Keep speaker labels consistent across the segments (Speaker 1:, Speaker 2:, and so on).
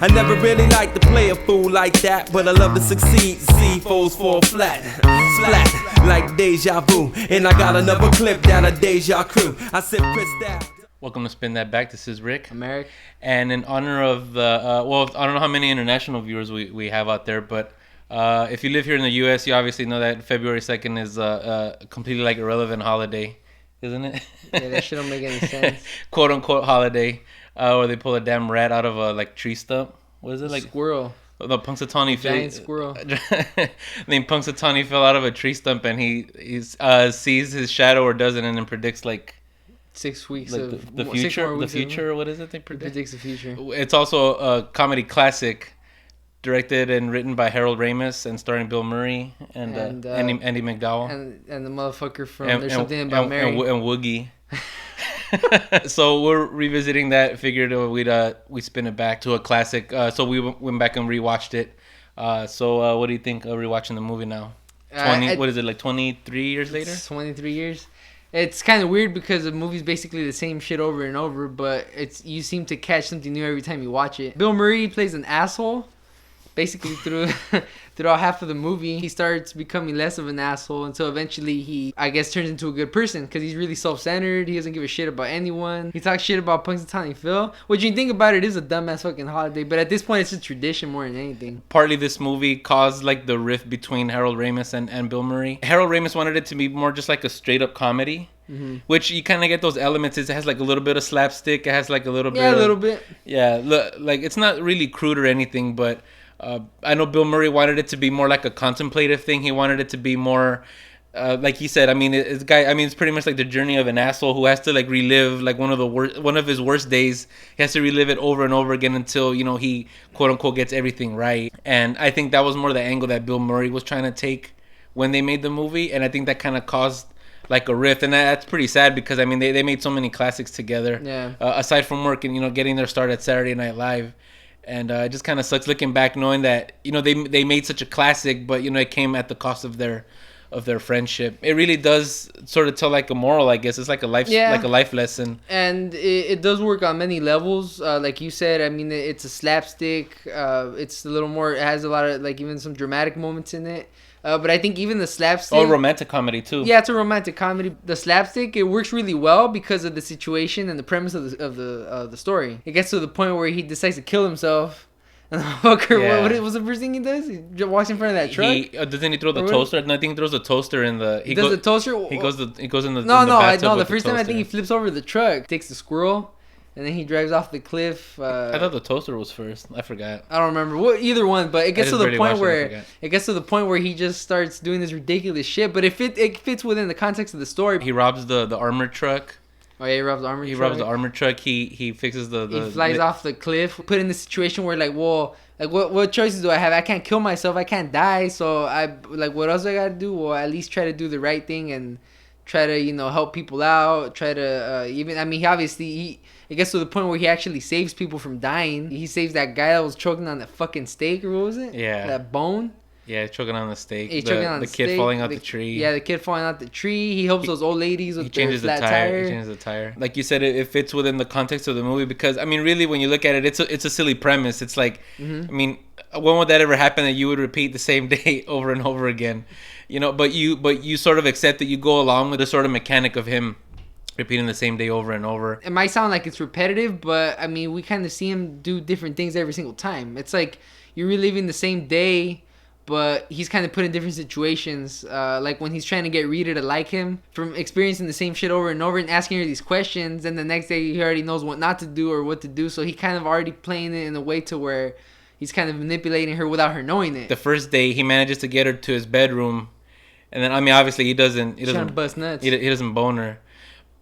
Speaker 1: I never really liked to play a fool like that, but I love to succeed. See foes fall flat, splat like deja vu. And I got another clip down a deja crew. I said, press down.
Speaker 2: Welcome to Spin That Back. This is Rick.
Speaker 3: I'm Eric.
Speaker 2: And in honor of the, I don't know how many international viewers we have out there, but if you live here in the U.S., you obviously know that February 2nd is a completely like irrelevant holiday, isn't it?
Speaker 3: Yeah, that shit don't make any sense.
Speaker 2: Quote unquote holiday, where they pull a damn rat out of a like tree stump. What is it like?
Speaker 3: Squirrel.
Speaker 2: The Punxsutawney
Speaker 3: Giant squirrel.
Speaker 2: Named Punxsutawney fell out of a tree stump and he sees his shadow or doesn't, and then predicts like
Speaker 3: 6 weeks
Speaker 2: like
Speaker 3: of
Speaker 2: the future. The future. What is it? They predict?
Speaker 3: It predicts the future.
Speaker 2: It's also a comedy classic, directed and written by Harold Ramis and starring Bill Murray and Andy McDowell
Speaker 3: and the motherfucker from There's Something About Mary
Speaker 2: and Woogie. So we're revisiting that. Figured we spin it back to a classic. So we went back and rewatched it. So what do you think of rewatching the movie now? 20. What is it, like 23 years later?
Speaker 3: 23 years. It's kind of weird because the movie's basically the same shit over and over, but you seem to catch something new every time you watch it. Bill Murray plays an asshole. Basically, throughout half of the movie, he starts becoming less of an asshole until eventually he, I guess, turns into a good person because he's really self-centered. He doesn't give a shit about anyone. He talks shit about Punxsutawney Phil, which you think about it is a dumbass fucking holiday, but at this point, it's a tradition more than anything. Partly,
Speaker 2: this movie caused like the rift between Harold Ramis and Bill Murray. Harold Ramis wanted it to be more just like a straight-up comedy. Mm-hmm. Which you kind of get those elements. It has like a little bit of slapstick. It has like a little bit.
Speaker 3: Yeah, a little bit.
Speaker 2: Yeah, like it's not really crude or anything, but I know Bill Murray wanted it to be more like a contemplative thing. He wanted it to be more, like he said. I mean, it's pretty much like the journey of an asshole who has to like relive like one of his worst days. He has to relive it over and over again until he quote unquote gets everything right. And I think that was more the angle that Bill Murray was trying to take when they made the movie, and I think that kind of caused like a rift, and that's pretty sad because I mean they made so many classics together.
Speaker 3: Yeah.
Speaker 2: Aside from work and getting their start at Saturday Night Live. And it just kind of sucks looking back, knowing that they made such a classic, but it came at the cost of their friendship. It really does sort of tell like a moral, I guess. It's like a life lesson.
Speaker 3: And it does work on many levels, like you said. I mean, it's a slapstick. It's a little more. It has a lot of like even some dramatic moments in it. But I think even the slapstick...
Speaker 2: Oh, romantic comedy, too.
Speaker 3: Yeah, it's a romantic comedy. The slapstick, it works really well because of the situation and the premise of the story. It gets to the point where he decides to kill himself. And the fucker,
Speaker 2: yeah.
Speaker 3: What was the first thing he does? He walks in front of that truck?
Speaker 2: Doesn't he throw the toaster? No, I think he throws the toaster in the...
Speaker 3: He does the toaster?
Speaker 2: He goes in the
Speaker 3: No, the first time I think he flips over the truck, takes the squirrel... And then he drives off the cliff.
Speaker 2: I thought the toaster was first. I forgot.
Speaker 3: I don't remember either one, but it gets to the point where he just starts doing this ridiculous shit. But it fits within the context of the story.
Speaker 2: He robs the armored truck.
Speaker 3: Oh yeah, he robs the armored truck.
Speaker 2: He fixes the.
Speaker 3: He flies off the cliff. Put in the situation where what choices do I have? I can't kill myself. I can't die. So what else do I gotta do? Well, at least try to do the right thing and try to help people out. Try to it gets to the point where he actually saves people from dying. He saves that guy that was choking on that fucking steak, or what was it?
Speaker 2: Yeah.
Speaker 3: That bone?
Speaker 2: Yeah, choking on the steak.
Speaker 3: The
Speaker 2: kid falling out the tree.
Speaker 3: Yeah, the kid falling out the tree. He helps those old ladies with their flat tire.
Speaker 2: He changes the tire. Like you said, it fits within the context of the movie because, I mean, really, when you look at it, it's a silly premise. It's like, I mean, when would that ever happen that you would repeat the same day over and over again? But you sort of accept that you go along with the sort of mechanic of him repeating the same day over and over.
Speaker 3: It might sound like it's repetitive, but I mean, we kind of see him do different things every single time. It's like you're reliving the same day, but he's kind of put in different situations. Like when he's trying to get Rita to like him from experiencing the same shit over and over and asking her these questions, and the next day he already knows what not to do or what to do. So he kind of already playing it in a way to where he's kind of manipulating her without her knowing it.
Speaker 2: The first day he manages to get her to his bedroom, and then I mean obviously he doesn't
Speaker 3: bust nuts.
Speaker 2: He doesn't bone her.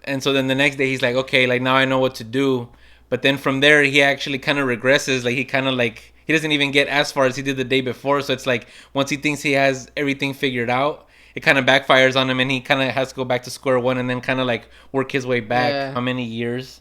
Speaker 2: And so then the next day he's like, okay, like now I know what to do. But then from there he actually kind of regresses. Like he doesn't even get as far as he did the day before. So it's like once he thinks he has everything figured out, it kind of backfires on him and he kind of has to go back to square one and then kind of like work his way back. Yeah. How many years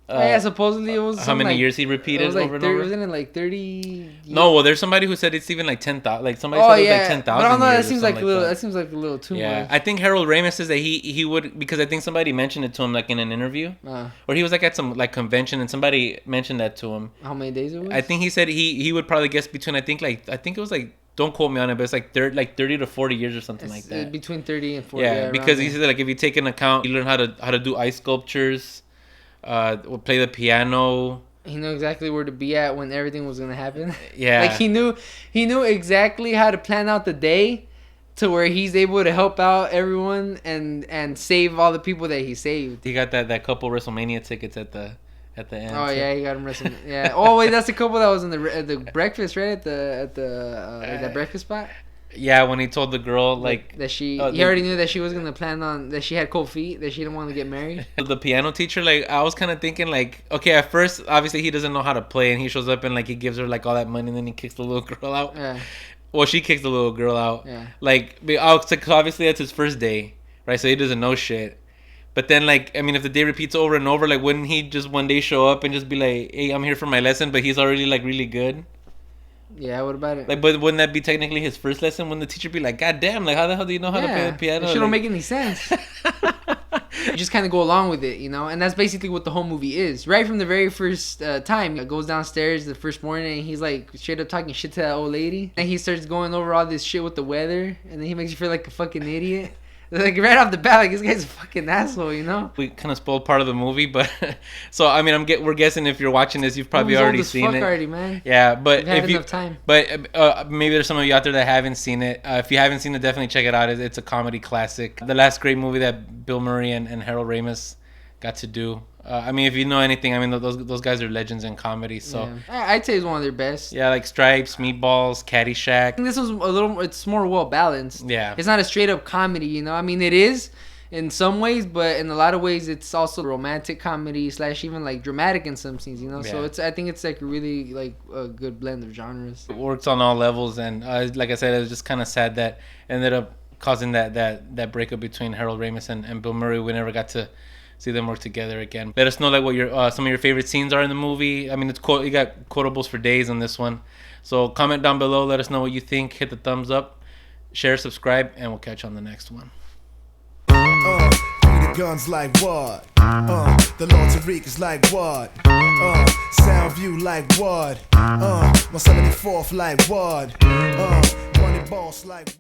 Speaker 3: Yeah, supposedly it was
Speaker 2: how many
Speaker 3: like,
Speaker 2: years he repeated
Speaker 3: it was like
Speaker 2: over and over.
Speaker 3: Wasn't it like 30?
Speaker 2: No, well, there's somebody who said it's even like 10,000. Like somebody
Speaker 3: Oh
Speaker 2: said it was
Speaker 3: yeah,
Speaker 2: like 10,000.
Speaker 3: but I don't know. That
Speaker 2: years or
Speaker 3: seems like a
Speaker 2: something
Speaker 3: little.
Speaker 2: that.
Speaker 3: That seems like a little too
Speaker 2: Yeah,
Speaker 3: much.
Speaker 2: I think Harold Ramis says that he would, because I think somebody mentioned it to him like in an interview, or he was like at some like convention and somebody mentioned that to him.
Speaker 3: How many days it was?
Speaker 2: I think he said he would probably guess between I think it was like, don't quote me on it, but it's like 30 to 40 years or something like that.
Speaker 3: Between 30 and 40.
Speaker 2: Yeah, because he said like if you take into account, you learn how to do ice sculptures, play the piano.
Speaker 3: He knew exactly where to be at when everything was gonna happen.
Speaker 2: Yeah,
Speaker 3: like he knew exactly how to plan out the day, to where he's able to help out everyone and save all the people that he saved.
Speaker 2: He got that couple WrestleMania tickets at the end.
Speaker 3: Oh yeah, he got him WrestleMania. Yeah. Oh wait, that's the couple that was in the breakfast, right? At the that breakfast spot.
Speaker 2: Yeah, when he told the girl like
Speaker 3: that he already knew that she was gonna plan on, that she had cold feet, that she didn't want to get married.
Speaker 2: The piano teacher, like I was kind of thinking like, okay, at first obviously he doesn't know how to play, and he shows up and like he gives her like all that money, and then he kicks the little girl out.
Speaker 3: Yeah.
Speaker 2: Well, she kicks the little girl out.
Speaker 3: Yeah.
Speaker 2: Like, obviously that's his first day, right? So he doesn't know shit. But then, like, I mean, if the day repeats over and over, like, wouldn't he just one day show up and just be like, "Hey, I'm here for my lesson," but he's already like really good?
Speaker 3: Yeah, what about it?
Speaker 2: Like, but wouldn't that be technically his first lesson? Wouldn't the teacher be like, "God damn, like, how the hell do you know how to play the piano?"
Speaker 3: It shit don't make any sense. You just kind of go along with it, you know, and that's basically what the whole movie is. Right from the very first time, he goes downstairs the first morning, and he's like straight up talking shit to that old lady, and he starts going over all this shit with the weather, and then he makes you feel like a fucking idiot. Like right off the bat, like this guy's a fucking asshole, you know.
Speaker 2: We kind of spoiled part of the movie, but so I mean, we're guessing if you're watching this, you've probably already seen it.
Speaker 3: Already, man.
Speaker 2: Yeah, but
Speaker 3: We've had enough time.
Speaker 2: But maybe there's some of you out there that haven't seen it. If you haven't seen it, definitely check it out. It's a comedy classic. The last great movie that Bill Murray and Harold Ramis got to do. I mean, if you know anything, I mean, those guys are legends in comedy. So
Speaker 3: yeah. I'd say it's one of their best.
Speaker 2: Yeah, like Stripes, Meatballs, Caddyshack.
Speaker 3: I think this was it's more well balanced.
Speaker 2: Yeah, it's
Speaker 3: not a straight up comedy, you know. I mean, it is in some ways, but in a lot of ways, it's also romantic comedy / even like dramatic in some scenes, you know. Yeah. So I think it's like really like a good blend of genres.
Speaker 2: It works on all levels, and like I said, it was just kind of sad that ended up causing that breakup between Harold Ramis and Bill Murray. We never got to see them work together again. Let us know like what your some of your favorite scenes are in the movie. I mean, you got quotables for days on this one. So comment down below. Let us know what you think. Hit the thumbs up, share, subscribe, and we'll catch you on the next one.
Speaker 4: The guns like what? The Lord Tariq is like what? Soundview like what? My 74th like what? Money boss like